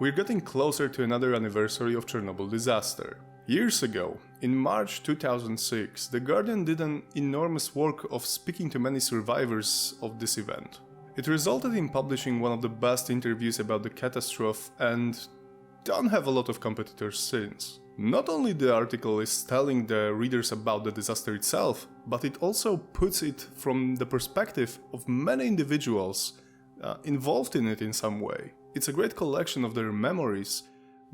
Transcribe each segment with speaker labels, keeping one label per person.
Speaker 1: We're getting closer to another anniversary of Chernobyl disaster. Years ago, in March 2006, The Guardian did an enormous work of speaking to many survivors of this event. It resulted in publishing one of the best interviews about the catastrophe and don't have a lot of competitors since. Not only the article is telling the readers about the disaster itself, but it also puts it from the perspective of many individuals involved in it in some way. It's a great collection of their memories,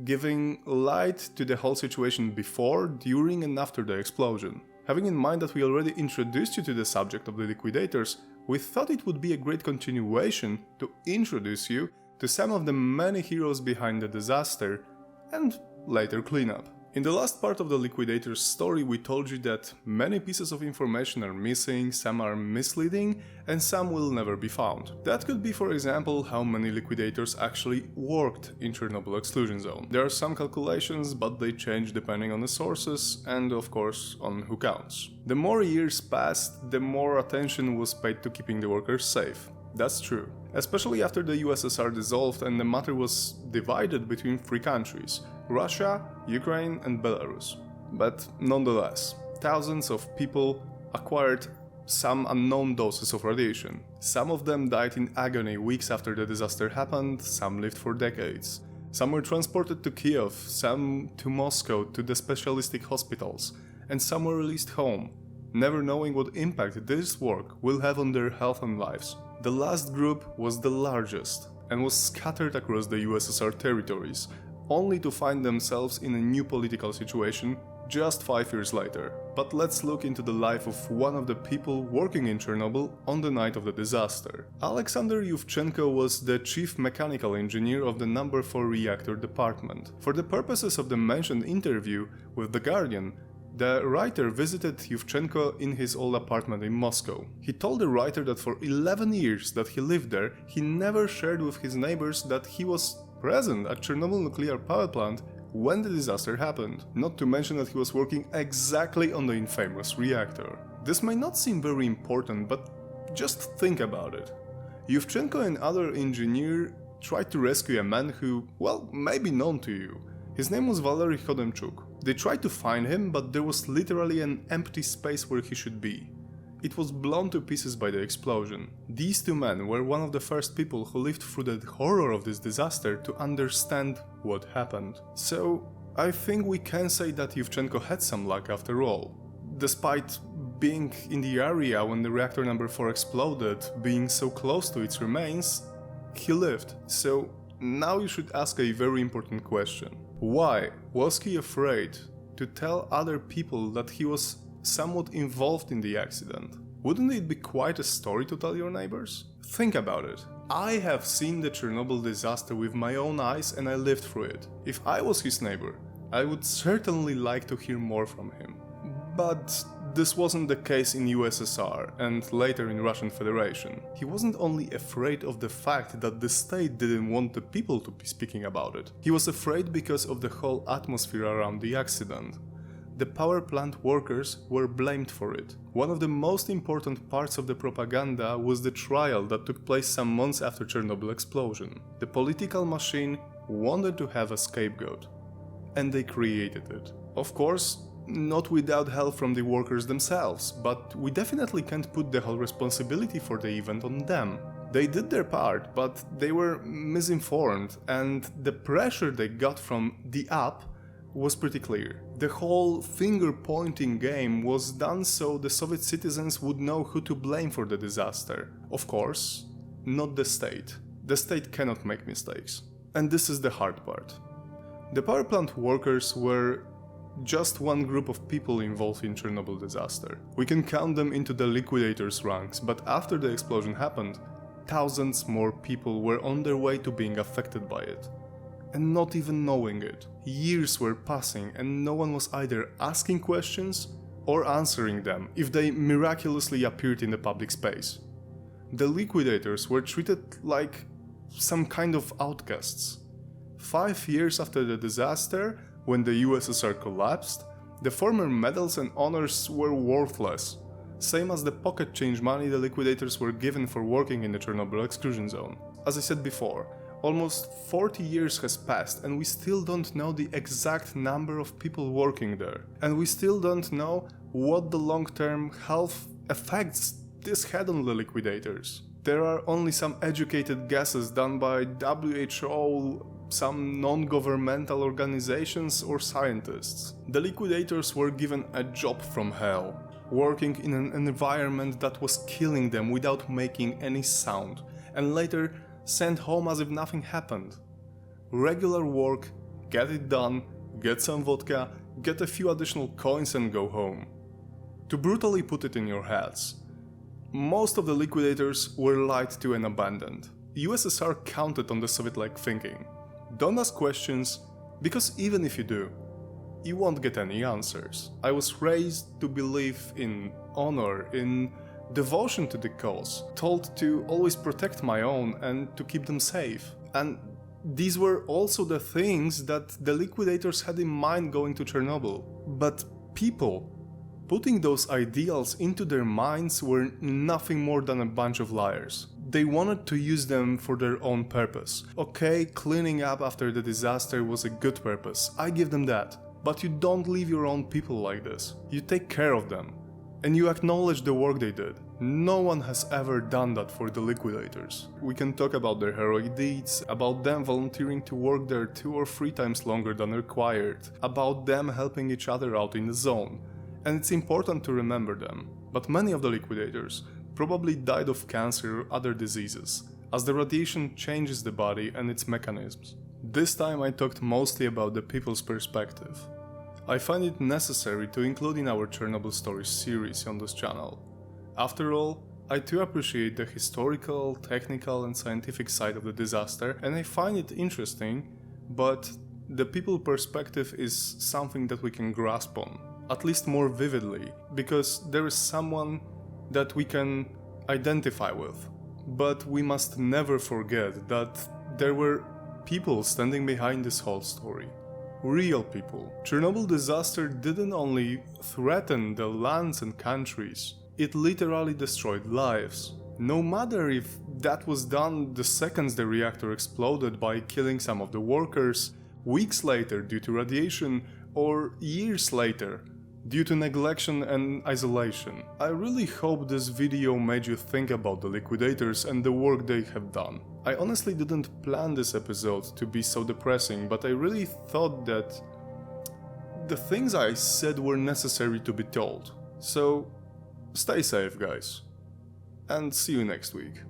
Speaker 1: giving light to the whole situation before, during and after the explosion. Having in mind that we already introduced you to the subject of the Liquidators, we thought it would be a great continuation to introduce you to some of the many heroes behind the disaster and later cleanup. In the last part of the Liquidators story we told you that many pieces of information are missing, some are misleading and some will never be found. That could be, for example, how many Liquidators actually worked in Chernobyl exclusion zone. There are some calculations, but they change depending on the sources and of course on who counts. The more years passed, the more attention was paid to keeping the workers safe. That's true. Especially after the USSR dissolved and the matter was divided between three countries: Russia, Ukraine and Belarus. But nonetheless, thousands of people acquired some unknown doses of radiation. Some of them died in agony weeks after the disaster happened, some lived for decades. Some were transported to Kiev, some to Moscow to the specialistic hospitals, and some were released home, never knowing what impact this work will have on their health and lives. The last group was the largest and was scattered across the USSR territories, only to find themselves in a new political situation just 5 years later. But let's look into the life of one of the people working in Chernobyl on the night of the disaster. Alexander Yuvchenko was the chief mechanical engineer of the No. 4 reactor department. For the purposes of the mentioned interview with The Guardian, the writer visited Yuvchenko in his old apartment in Moscow. He told the writer that for 11 years that he lived there, he never shared with his neighbors that he was present at Chernobyl nuclear power plant when the disaster happened, not to mention that he was working exactly on the infamous reactor. This may not seem very important, but just think about it. Yuvchenko and other engineer tried to rescue a man who, well, may be known to you. His name was Valery Khodemchuk. They tried to find him, but there was literally an empty space where he should be. It was blown to pieces by the explosion. These two men were one of the first people who lived through the horror of this disaster to understand what happened. So, I think we can say that Yuvchenko had some luck after all. Despite being in the area when the reactor No. 4 exploded, being so close to its remains, he lived. So, now you should ask a very important question. Why was he afraid to tell other people that he was somewhat involved in the accident? Wouldn't it be quite a story to tell your neighbors? Think about it. I have seen the Chernobyl disaster with my own eyes and I lived through it. If I was his neighbor, I would certainly like to hear more from him. But this wasn't the case in USSR and later in Russian Federation. He wasn't only afraid of the fact that the state didn't want the people to be speaking about it. He was afraid because of the whole atmosphere around the accident. The power plant workers were blamed for it. One of the most important parts of the propaganda was the trial that took place some months after Chernobyl explosion. The political machine wanted to have a scapegoat, and they created it. Of course, not without help from the workers themselves, but we definitely can't put the whole responsibility for the event on them. They did their part, but they were misinformed, and the pressure they got from the up was pretty clear. The whole finger-pointing game was done so the Soviet citizens would know who to blame for the disaster. Of course, not the state. The state cannot make mistakes. And this is the hard part. The power plant workers were just one group of people involved in Chernobyl disaster. We can count them into the Liquidators ranks, but after the explosion happened, thousands more people were on their way to being affected by it. And not even knowing it. Years were passing and no one was either asking questions or answering them if they miraculously appeared in the public space. The Liquidators were treated like some kind of outcasts. 5 years after the disaster, when the USSR collapsed, the former medals and honors were worthless, same as the pocket change money the Liquidators were given for working in the Chernobyl exclusion zone. As I said before, Almost 40 years has passed and we still don't know the exact number of people working there. And we still don't know what the long-term health effects this had on the liquidators. There are only some educated guesses done by WHO, some non-governmental organizations or scientists. The liquidators were given a job from hell, working in an environment that was killing them without making any sound, and later sent home as if nothing happened. Regular work, get it done, get some vodka, get a few additional coins and go home. To brutally put it in your heads, most of the liquidators were lied to and abandoned. USSR counted on the Soviet-like thinking. Don't ask questions, because even if you do, you won't get any answers. I was raised to believe in honor, in devotion to the cause, told to always protect my own and to keep them safe. And these were also the things that the liquidators had in mind going to Chernobyl. But people putting those ideals into their minds were nothing more than a bunch of liars. They wanted to use them for their own purpose. Okay, cleaning up after the disaster was a good purpose, I give them that. But you don't leave your own people like this. You take care of them. And you acknowledge the work they did. No one has ever done that for the liquidators. We can talk about their heroic deeds, about them volunteering to work there 2 or 3 times longer than required, about them helping each other out in the zone. And it's important to remember them. But many of the liquidators probably died of cancer or other diseases, as the radiation changes the body and its mechanisms. This time I talked mostly about the people's perspective. I find it necessary to include in our Chernobyl Stories series on this channel. After all, I too appreciate the historical, technical and scientific side of the disaster, and I find it interesting, but the people perspective is something that we can grasp on, at least more vividly, because there is someone that we can identify with. But we must never forget that there were people standing behind this whole story. Real people. Chernobyl disaster didn't only threaten the lands and countries, it literally destroyed lives. No matter if that was done the seconds the reactor exploded by killing some of the workers, weeks later due to radiation, or years later due to neglection and isolation. I really hope this video made you think about the liquidators and the work they have done. I honestly didn't plan this episode to be so depressing, but I really thought that the things I said were necessary to be told. So, stay safe guys, and see you next week.